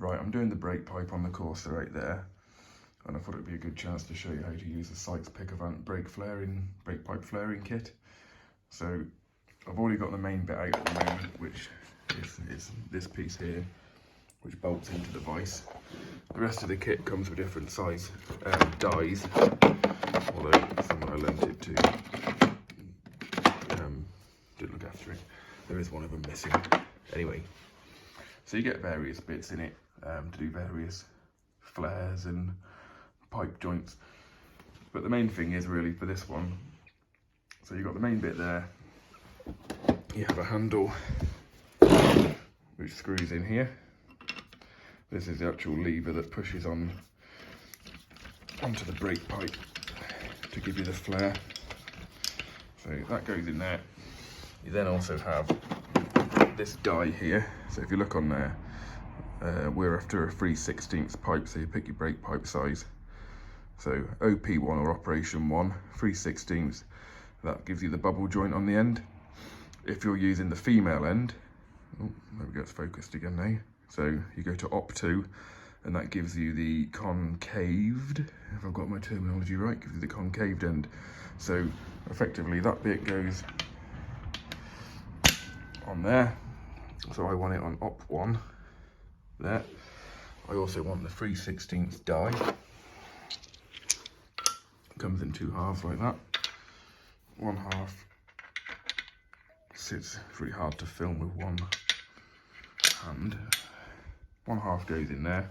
Right, I'm doing the brake pipe on the Corsa right there, and I thought it'd be a good chance to show you how to use the Sykes pickavant brake pipe flaring kit. So I've already got the main bit out at the moment, which is this piece here, which bolts into the vise. The rest of the kit comes with different size dies, although someone I lent it to didn't look after it. There is one of them missing. Anyway, so you get various bits in it to do various flares and pipe joints. But the main thing is really for this one, so you've got the main bit there, you have a handle which screws in here. This is the actual lever that pushes onto the brake pipe to give you the flare. So that goes in there. You then also have this die here. So if you look on there, we're after a 3/16 pipe, so you pick your brake pipe size. So OP1 or Operation 1, 3/16, that gives you the bubble joint on the end. If you're using the female end, oh, there we go, it's focused again now. So you go to Op2, and that gives you the concaved, if I've got my terminology right, gives you the concaved end. So effectively that bit goes on there. So I want it on Op1 there. I also want the 3/16 die. It comes in 2 halves like that. 1 half sits, it's really hard to film with one hand. 1 half goes in there.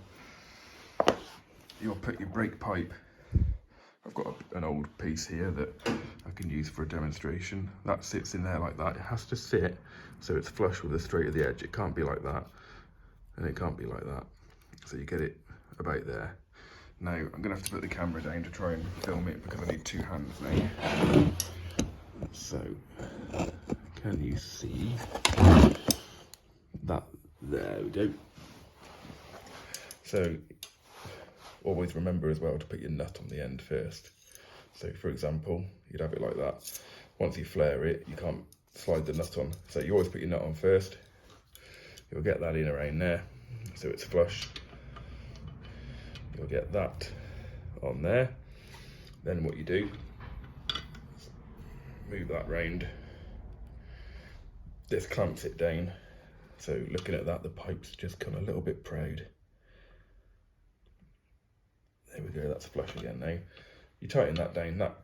You'll put your brake pipe. I've got an old piece here that I can use for a demonstration. That sits in there like that. It has to sit so it's flush with the straight of the edge. It can't be like that, and it can't be like that. So you get it about there. Now I'm gonna have to put the camera down to try and film it because I need 2 hands now. So can you see that? There we go. So always remember as well to put your nut on the end first. So for example, you'd have it like that. Once you flare it, you can't slide the nut on. So you always put your nut on first. You'll get that in around there, so it's flush. You'll get that on there. Then what you do, move that round. This clamps it down. So looking at that, the pipes just come a little bit proud. There we go, that's flush again now. You tighten that down, that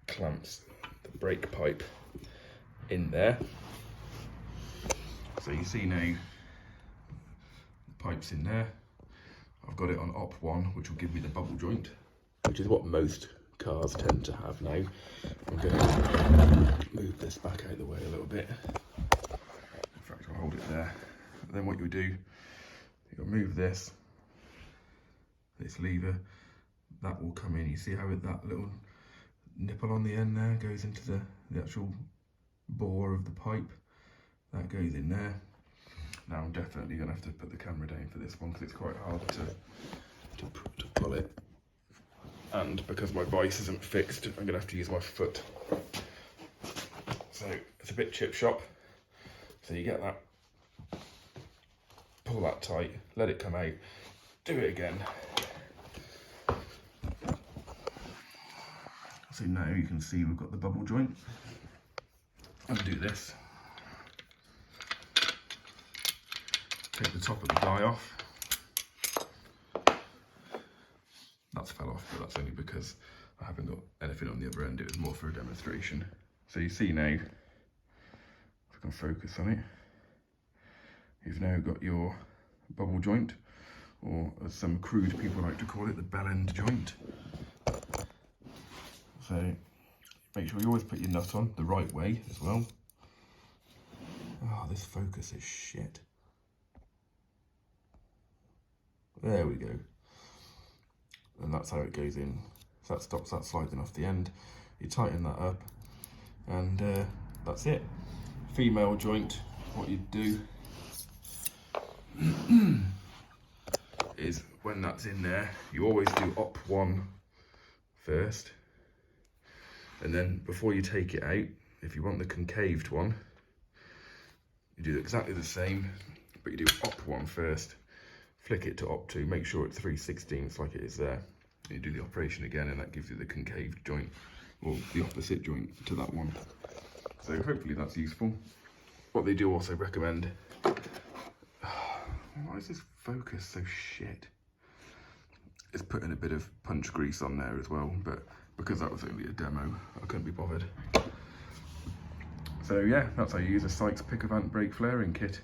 clamps the brake pipe in there. So you see now, the pipe's in there. I've got it on Op1, which will give me the bubble joint, which is what most cars tend to have now. I'm going to move this back out of the way a little bit. In fact, I'll hold it there. And then what you'll do, you'll move this lever, that will come in. You see how that little nipple on the end there goes into the actual bore of the pipe? That goes in there. Now I'm definitely going to have to put the camera down for this one because it's quite hard to pull it. And because my vise isn't fixed, I'm going to have to use my foot. So it's a bit chip shop. So you get that, pull that tight, let it come out, do it again. So now you can see we've got the bubble joint. Undo this. Take the top of the die off. That's fell off, but that's only because I haven't got anything on the other end. It was more for a demonstration. So you see now, if I can focus on it, you've now got your bubble joint, or as some crude people like to call it, the bell end joint. So make sure you always put your nut on the right way as well. Oh, this focus is shit. There we go. And that's how it goes in. So that stops that sliding off the end. You tighten that up, and that's it. Female joint, what you do is when that's in there, you always do Op1 first. And then before you take it out, if you want the concaved one, you do exactly the same, but you do Op1 first, flick it to op2, make sure it's 3/16 like it is there. You do the operation again and that gives you the concave joint, or the opposite joint to that one. So hopefully that's useful. What they do also recommend, why is this focus so shit? Is putting a bit of punch grease on there as well, but because that was only a demo, I couldn't be bothered. So yeah, that's how you use a Sykes pickavant brake flaring kit.